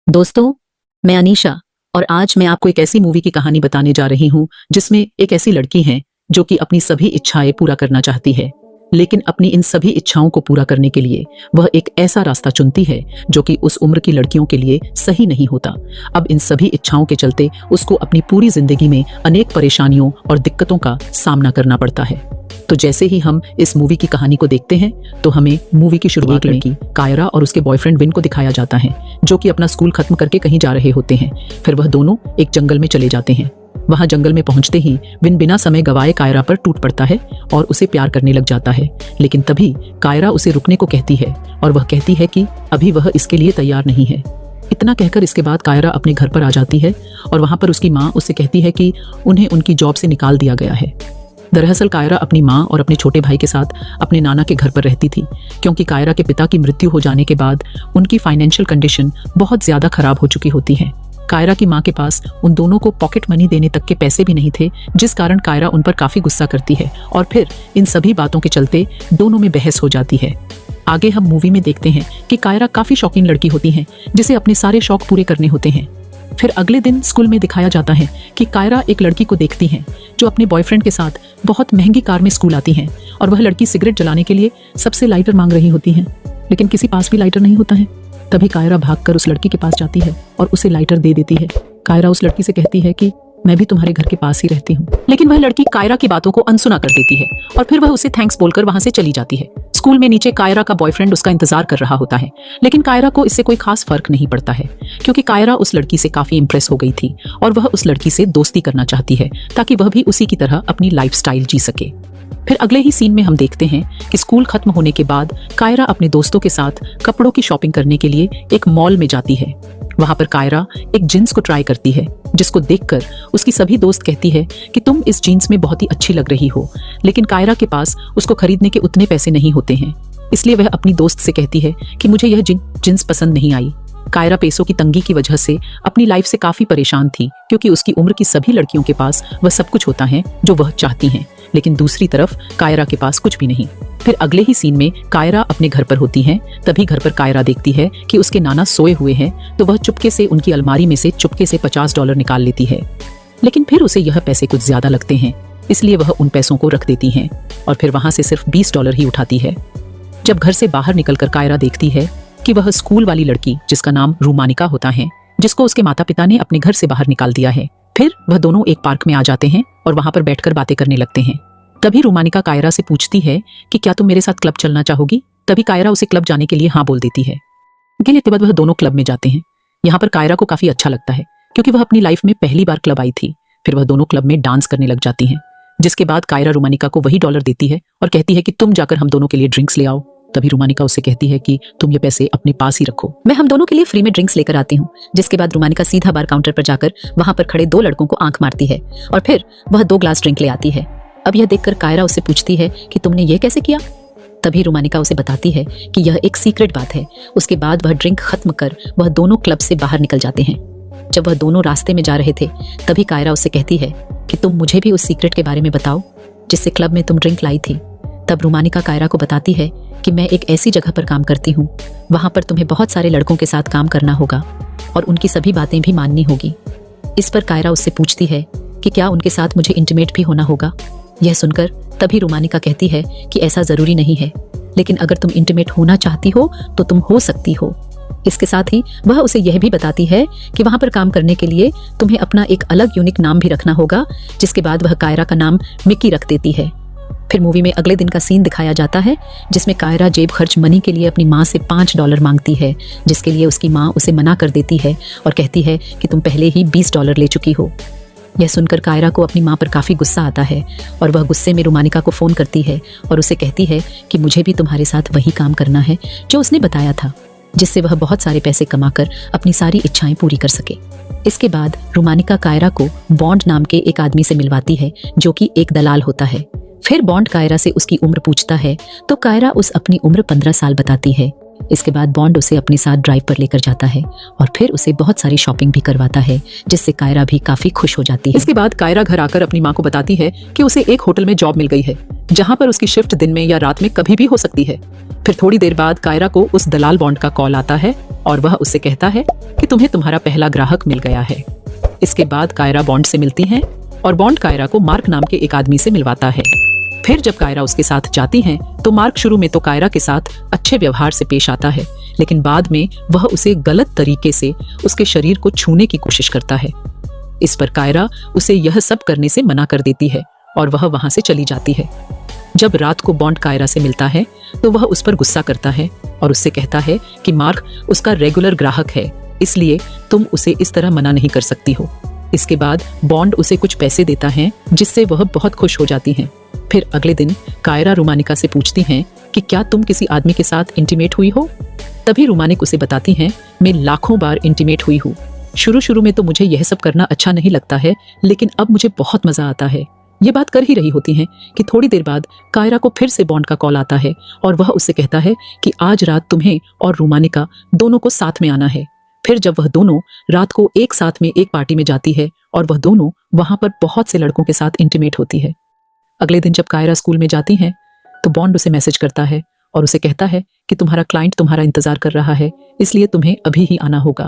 दोस्तों, मैं अनीशा और आज मैं आपको एक ऐसी मूवी की कहानी बताने जा रही हूँ जिसमें एक ऐसी लड़की है जो कि अपनी सभी इच्छाएं पूरा करना चाहती है, लेकिन अपनी इन सभी इच्छाओं को पूरा करने के लिए वह एक ऐसा रास्ता चुनती है जो कि उस उम्र की लड़कियों के लिए सही नहीं होता। अब इन सभी इच्छाओं के चलते उसको अपनी पूरी जिंदगी में अनेक परेशानियों और दिक्कतों का सामना करना पड़ता है। तो जैसे ही हम इस मूवी की कहानी को देखते हैं तो हमें मूवी की शुरुआत लड़की कायरा और उसके बॉयफ्रेंड विन को दिखाया जाता है जो कि अपना स्कूल खत्म करके कहीं जा रहे होते हैं। फिर वह दोनों एक जंगल में चले जाते हैं। वहां जंगल में पहुंचते ही विन बिना समय गवाए कायरा पर टूट पड़ता है और उसे प्यार करने लग जाता है, लेकिन तभी कायरा उसे रुकने को कहती है और वह कहती है कि अभी वह इसके लिए तैयार नहीं है। इतना कहकर इसके बाद कायरा अपने घर पर आ जाती है और वहां पर उसकी माँ उससे कहती है कि उन्हें उनकी जॉब से निकाल दिया गया है। दरअसल कायरा अपनी माँ और अपने छोटे भाई के साथ अपने नाना के घर पर रहती थी, क्योंकि कायरा के पिता की मृत्यु हो जाने के बाद उनकी फाइनेंशियल कंडीशन बहुत ज्यादा खराब हो चुकी होती है। कायरा की माँ के पास उन दोनों को पॉकेट मनी देने तक के पैसे भी नहीं थे, जिस कारण कायरा उन पर काफी गुस्सा करती है और फिर इन सभी बातों के चलते दोनों में बहस हो जाती है। आगे हम मूवी में देखते हैं कि कायरा काफी शौकीन लड़की होती है जिसे अपने सारे शौक पूरे करने होते हैं। फिर अगले दिन स्कूल में दिखाया जाता है कि कायरा एक लड़की को देखती है जो अपने बॉयफ्रेंड के साथ बहुत महंगी कार में स्कूल आती है और वह लड़की सिगरेट जलाने के लिए सबसे लाइटर मांग रही होती है, लेकिन किसी पास भी लाइटर नहीं होता है। तभी कायरा भागकर उस लड़की के पास जाती है और उसे लाइटर दे देती है। कायरा उस लड़की से कहती है कि मैं भी तुम्हारे घर के पास ही रहती हूँ, लेकिन वह लड़की कायरा की बातों को अनसुना कर देती है और फिर वह उसे थैंक्स बोलकर वहां से चली जाती है। स्कूल में नीचे कायरा का बॉयफ्रेंड उसका इंतजार कर रहा होता है, लेकिन कायरा को इससे कोई खास फर्क नहीं पड़ता है, क्योंकि कायरा उस लड़की से काफी इंप्रेस हो गई थी और वह उस लड़की से दोस्ती करना चाहती है ताकि वह भी उसी की तरह अपनी लाइफस्टाइल जी सके। फिर अगले ही सीन में हम देखते हैं कि स्कूल खत्म होने के बाद कायरा अपने दोस्तों के साथ कपड़ों की शॉपिंग करने के लिए एक मॉल में जाती है। वहां पर कायरा एक जींस को ट्राई करती है, जिसको देखकर उसकी सभी दोस्त कहती है कि तुम इस जीन्स में बहुत ही अच्छी लग रही हो, लेकिन कायरा के पास उसको खरीदने के उतने पैसे नहीं होते हैं, इसलिए वह अपनी दोस्त से कहती है कि मुझे यह जींस पसंद नहीं आई। कायरा पैसों की तंगी की वजह से अपनी लाइफ से काफी परेशान थी, क्योंकि उसकी उम्र की सभी लड़कियों के पास वह सब कुछ होता है जो वह चाहती हैं, लेकिन दूसरी तरफ कायरा के पास कुछ भी नहीं। फिर अगले ही सीन में कायरा अपने घर पर होती है। तभी घर पर कायरा देखती है कि उसके नाना सोए हुए हैं, तो वह चुपके से उनकी अलमारी में से चुपके से $50 निकाल लेती है, लेकिन फिर उसे यह पैसे कुछ ज्यादा लगते हैं, इसलिए वह उन पैसों को रख देती है और फिर वहां से सिर्फ $20 ही उठाती है। जब घर से बाहर निकलकर कायरा देखती है कि वह स्कूल वाली लड़की, जिसका नाम रूमानिका होता है, जिसको उसके माता पिता ने अपने घर से बाहर निकाल दिया है। फिर वह दोनों एक पार्क में आ जाते हैं और वहां पर बैठकर बातें करने लगते हैं। तभी रूमानिका कायरा से पूछती है कि क्या तुम मेरे साथ क्लब चलना चाहोगी। तभी कायरा उसे क्लब जाने के लिए हाँ बोल देती है। अगले के बाद वह दोनों क्लब में जाते हैं। यहाँ पर कायरा को काफी अच्छा लगता है, क्योंकि वह अपनी लाइफ में पहली बार क्लब आई थी। फिर वह दोनों क्लब में डांस करने लग जाती हैं, जिसके बाद कायरा रूमानिका को वही डॉलर देती है और कहती है कि तुम जाकर हम दोनों के लिए ड्रिंक्स ले आओ। तभी रूमानिका उससे कहती है कि तुम ये पैसे अपने पास ही रखो, मैं हम दोनों के लिए फ्री में ड्रिंक्स लेकर आती हूँ। जिसके बाद रूमानिका सीधा बार काउंटर पर जाकर वहां पर खड़े 2 लड़कों को आंख मारती है और फिर वह 2 ग्लास ड्रिंक ले आती है। अब यह देखकर कायरा उससे पूछती है कि तुमने ये कैसे किया। तभी रूमानिका उसे बताती है कि यह एक सीक्रेट बात है। उसके बाद वह ड्रिंक खत्म कर वह दोनों क्लब से बाहर निकल जाते हैं। जब वह दोनों रास्ते में जा रहे थे तभी कायरा उससे कहती है कि तुम मुझे भी उस सीक्रेट के बारे में बताओ जिससे क्लब में तुम ड्रिंक लाई थी। तब रूमानिका कायरा को बताती है कि मैं एक ऐसी जगह पर काम करती हूँ, वहां पर तुम्हें बहुत सारे लड़कों के साथ काम करना होगा और उनकी सभी बातें भी माननी होगी। इस पर कायरा उससे पूछती है कि क्या उनके साथ मुझे इंटीमेट भी होना होगा। यह सुनकर तभी रूमानिका कहती है कि ऐसा जरूरी नहीं है, लेकिन अगर तुम इंटीमेट होना चाहती हो तो तुम हो सकती हो। इसके साथ ही वह उसे यह भी बताती है कि वहां पर काम करने के लिए तुम्हें अपना एक अलग यूनिक नाम भी रखना होगा, जिसके बाद वह कायरा का नाम मिकी रख देती है। फिर मूवी में अगले दिन का सीन दिखाया जाता है, जिसमें कायरा जेब खर्च मनी के लिए अपनी माँ से $5 मांगती है, जिसके लिए उसकी माँ उसे मना कर देती है और कहती है कि तुम पहले ही $20 ले चुकी हो। यह सुनकर कायरा को अपनी माँ पर काफी गुस्सा आता है और वह गुस्से में रूमानिका को फोन करती है और उसे कहती है कि मुझे भी तुम्हारे साथ वही काम करना है जो उसने बताया था, जिससे वह बहुत सारे पैसे कमाकर अपनी सारी इच्छाएं पूरी कर सके। इसके बाद रूमानिका कायरा को बॉन्ड नाम के एक आदमी से मिलवाती है, जो कि एक दलाल होता है। फिर बॉन्ड कायरा से उसकी उम्र पूछता है तो कायरा उस अपनी उम्र 15 साल बताती है। इसके बाद बॉन्ड उसे अपने साथ ड्राइव पर लेकर जाता है और फिर उसे बहुत सारी शॉपिंग भी करवाता है, जिससे कायरा भी काफी खुश हो जाती है। इसके बाद कायरा घर आकर अपनी माँ को बताती है कि उसे एक होटल में जॉब मिल गई है, जहाँ पर उसकी शिफ्ट दिन में या रात में कभी भी हो सकती है। फिर थोड़ी देर बाद कायरा को उस दलाल बॉन्ड का कॉल आता है और वह उससे कहता है कि तुम्हें तुम्हारा पहला ग्राहक मिल गया है। इसके बाद कायरा बॉन्ड से मिलती है और बॉन्ड कायरा को मार्क नाम के एक आदमी से मिलवाता है। फिर जब कायरा उसके साथ जाती है तो मार्क शुरू में तो कायरा के साथ अच्छे व्यवहार से पेश आता है, लेकिन बाद में वह उसे गलत तरीके से उसके शरीर को छूने की कोशिश करता है। इस पर कायरा उसे यह सब करने से मना कर देती है और वह वहां से चली जाती है। जब रात को बॉन्ड कायरा से मिलता है तो वह उस पर गुस्सा करता है और उससे कहता है कि मार्क उसका रेगुलर ग्राहक है, इसलिए तुम उसे इस तरह मना नहीं कर सकती हो। इसके बाद बॉन्ड उसे कुछ पैसे देता है, जिससे वह बहुत खुश हो जाती हैं। फिर अगले दिन कायरा रोमानिका से पूछती हैं कि क्या तुम किसी आदमी के साथ इंटीमेट हुई हो? तभी रोमानिक उसे बताती हैं, मैं लाखों बार इंटीमेट हुई हूँ। शुरू में तो मुझे यह सब करना अच्छा नहीं लगता है, लेकिन अब मुझे बहुत मजा आता है। ये बात कर ही रही होती हैं कि थोड़ी देर बाद कायरा को फिर से बॉन्ड का कॉल आता है और वह उससे कहता है कि आज रात तुम्हें और रोमानिका दोनों को साथ में आना है। फिर जब वह दोनों रात को एक साथ में एक पार्टी में जाती है और वह दोनों वहां पर बहुत से लड़कों के साथ इंटीमेट होती है। अगले दिन जब कायरा स्कूल में जाती है तो बॉन्ड उसे मैसेज करता है और उसे कहता है कि तुम्हारा क्लाइंट तुम्हारा इंतजार कर रहा है, इसलिए तुम्हें अभी ही आना होगा।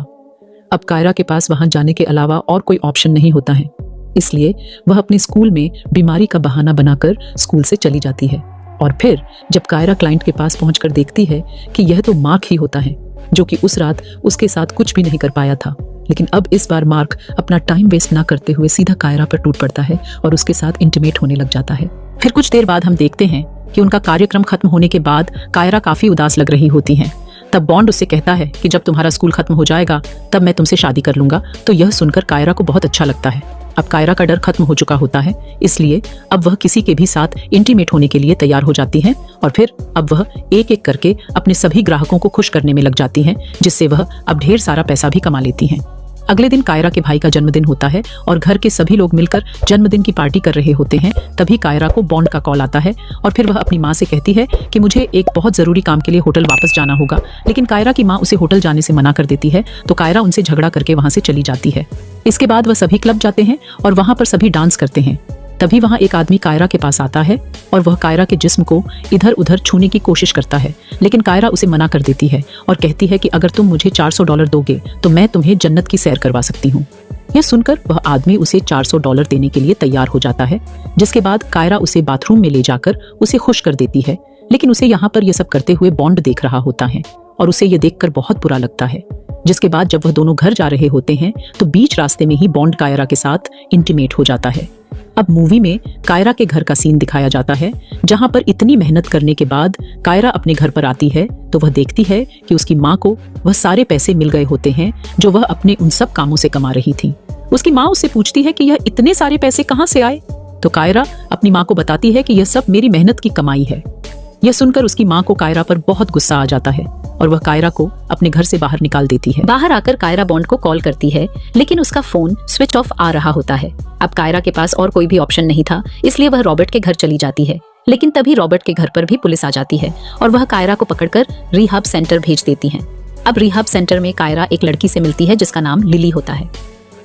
अब कायरा के पास वहां जाने के अलावा और कोई ऑप्शन नहीं होता है, इसलिए वह अपने स्कूल में बीमारी का बहाना बनाकर स्कूल से चली जाती है। और फिर जब कायरा क्लाइंट के पास पहुंचकर देखती है कि यह तो मार्क ही होता है, जो कि उस रात उसके साथ कुछ भी नहीं कर पाया था, लेकिन अब इस बार मार्क अपना टाइम वेस्ट ना करते हुए सीधा कायरा पर टूट पड़ता है और उसके साथ इंटीमेट होने लग जाता है। फिर कुछ देर बाद हम देखते हैं कि उनका कार्यक्रम खत्म होने के बाद कायरा काफी उदास लग रही होती हैं। तब बॉन्ड उससे कहता है कि जब तुम्हारा स्कूल खत्म हो जाएगा तब मैं तुमसे शादी कर लूंगा। तो यह सुनकर कायरा को बहुत अच्छा लगता है। अब कायरा का डर खत्म हो चुका होता है, इसलिए अब वह किसी के भी साथ इंटीमेट होने के लिए तैयार हो जाती है और फिर अब वह एक एक करके अपने सभी ग्राहकों को खुश करने में लग जाती हैं, जिससे वह अब ढेर सारा पैसा भी कमा लेती हैं। अगले दिन कायरा के भाई का जन्मदिन होता है और घर के सभी लोग मिलकर जन्मदिन की पार्टी कर रहे होते हैं। तभी कायरा को बॉन्ड का कॉल आता है और फिर वह अपनी माँ से कहती है कि मुझे एक बहुत जरूरी काम के लिए होटल वापस जाना होगा, लेकिन कायरा की माँ उसे होटल जाने से मना कर देती है। तो कायरा उनसे झगड़ा करके वहां से चली जाती है। इसके बाद वह सभी क्लब जाते हैं और वहां पर सभी डांस करते हैं। तभी वहां एक आदमी कायरा के पास आता है और वह कायरा के जिस्म को इधर उधर छूने की कोशिश करता है, लेकिन कायरा उसे मना कर देती है और कहती है कि अगर तुम मुझे $400 दोगे तो मैं तुम्हें जन्नत की सैर करवा सकती हूँ। यह सुनकर वह आदमी उसे $400 देने के लिए तैयार हो जाता है, जिसके बाद कायरा उसे बाथरूम में ले जाकर उसे खुश कर देती है। लेकिन उसे यहाँ पर यह सब करते हुए बॉन्ड देख रहा होता है और उसे यह देखकर बहुत बुरा लगता है। जिसके बाद जब वह दोनों घर जा रहे होते हैं तो बीच रास्ते में ही बॉन्ड कायरा के साथ इंटीमेट हो जाता है। अब मूवी में कायरा के घर का सीन दिखाया जाता है, जहां पर इतनी मेहनत करने के बाद कायरा अपने घर पर आती है तो वह देखती है कि उसकी माँ को वह सारे पैसे मिल गए होते हैं जो वह अपने उन सब कामों से कमा रही थी। उसकी माँ उससे पूछती है कि यह इतने सारे पैसे कहाँ से आए? तो कायरा अपनी माँ को बताती है कि यह सब मेरी मेहनत की कमाई है। यह सुनकर उसकी माँ को कायरा पर बहुत गुस्सा आ जाता है और वह कायरा को अपने घर से बाहर निकाल देती है। बाहर आकर कायरा बॉन्ड को कॉल करती है, लेकिन उसका फोन स्विच ऑफ आ रहा होता है। अब कायरा के पास और कोई भी ऑप्शन नहीं था, इसलिए वह रॉबर्ट के घर चली जाती है। लेकिन तभी रॉबर्ट के घर पर भी पुलिस आ जाती है और वह कायरा को पकड़कर रिहाब सेंटर भेज देती है। अब रिहाब सेंटर में कायरा एक लड़की से मिलती है जिसका नाम लिली होता है।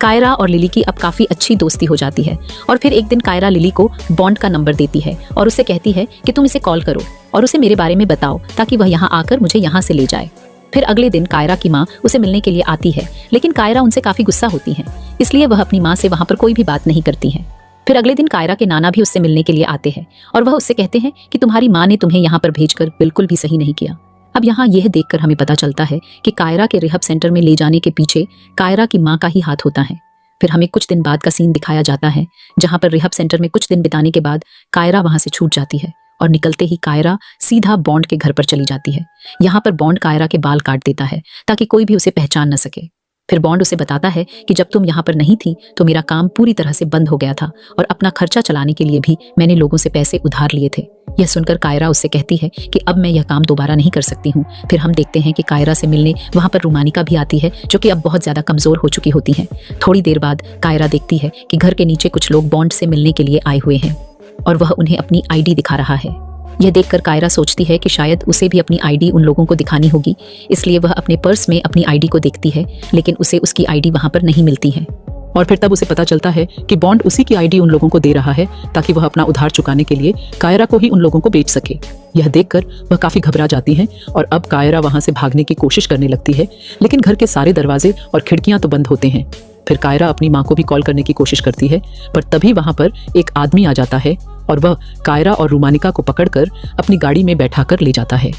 कायरा और लिली की अब काफी अच्छी दोस्ती हो जाती है और फिर एक दिन कायरा लिली को बॉन्ड का नंबर देती है और उसे कहती है कि तुम इसे कॉल करो और उसे मेरे बारे में बताओ ताकि वह यहाँ आकर मुझे यहाँ से ले जाए। फिर अगले दिन कायरा की माँ उसे मिलने के लिए आती है, लेकिन कायरा उनसे काफी गुस्सा होती है, इसलिए वह अपनी माँ से वहाँ पर कोई भी बात नहीं करती है। फिर अगले दिन कायरा के नाना भी उससे मिलने के लिए आते हैं और वह उससे कहते हैं कि तुम्हारी माँ ने तुम्हें यहाँ पर भेजकर बिल्कुल भी सही नहीं किया। अब यहाँ यह देखकर हमें पता चलता है कि कायरा के रिहब सेंटर में ले जाने के पीछे कायरा की माँ का ही हाथ होता है। फिर हमें कुछ दिन बाद का सीन दिखाया जाता है, जहाँ पर रिहब सेंटर में कुछ दिन बिताने के बाद कायरा वहाँ से छूट जाती है और निकलते ही कायरा सीधा बॉन्ड के घर पर चली जाती है। यहाँ पर बॉन्ड कायरा के बाल काट देता है ताकि कोई भी उसे पहचान न सके। फिर बॉन्ड उसे बताता है कि जब तुम यहाँ पर नहीं थी तो मेरा काम पूरी तरह से बंद हो गया था और अपना खर्चा चलाने के लिए भी मैंने लोगों से पैसे उधार लिए थे। यह सुनकर कायरा उससे कहती है कि अब मैं यह काम दोबारा नहीं कर सकती हूँ। फिर हम देखते हैं कि कायरा से मिलने वहाँ पर रोमानिका भी आती है, जो कि अब बहुत ज्यादा कमजोर हो चुकी होती है। थोड़ी देर बाद कायरा देखती है कि घर के नीचे कुछ लोग बॉन्ड से मिलने के लिए आए हुए हैं और वह उन्हें अपनी आईडी दिखा रहा है। यह देखकर कायरा सोचती है कि शायद उसे भी अपनी आईडी उन लोगों को दिखानी होगी, इसलिए वह अपने पर्स में अपनी आईडी को देखती है, लेकिन उसे उसकी आईडी वहां पर नहीं मिलती है। और फिर तब उसे पता चलता है कि बॉन्ड उसी की आईडी उन लोगों को दे रहा है ताकि वह अपना उधार चुकाने के लिए कायरा को ही उन लोगों को बेच सके। यह देखकर वह काफी घबरा जाती है और अब कायरा वहां से भागने की कोशिश करने लगती है, लेकिन घर के सारे दरवाजे और खिड़कियां तो बंद होते हैं। फिर कायरा अपनी माँ को भी कॉल करने की कोशिश करती है, पर तभी वहां पर एक आदमी आ जाता है और वह कायरा और रुमानिका को पकड़कर अपनी गाड़ी में बैठाकर ले जाता है।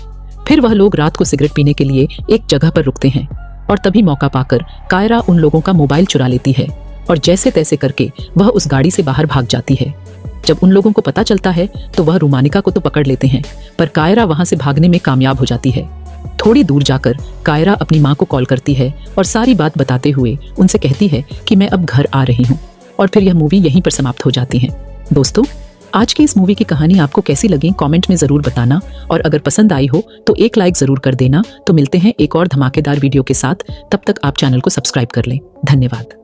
फिर वह लोग रात को सिगरेट पीने के लिए एक जगह पर रुकते हैं और तभी मौका पाकर कायरा उन लोगों का मोबाइल चुरा लेती है और जैसे तैसे करके वह उस गाड़ी से बाहर भाग जाती है। जब उन लोगों को पता चलता है तो वह रुमानिका को तो पकड़ लेते हैं, पर कायरा वहां से भागने में कामयाब हो जाती है। थोड़ी दूर जाकर कायरा अपनी माँ को कॉल करती है और सारी बात बताते हुए उनसे कहती है कि मैं अब घर आ रही हूँ, और फिर यह मूवी यहीं पर समाप्त हो जाती है। दोस्तों, आज की इस मूवी की कहानी आपको कैसी लगी कमेंट में जरूर बताना, और अगर पसंद आई हो तो एक लाइक जरूर कर देना। तो मिलते हैं एक और धमाकेदार वीडियो के साथ, तब तक आप चैनल को सब्सक्राइब कर लें। धन्यवाद।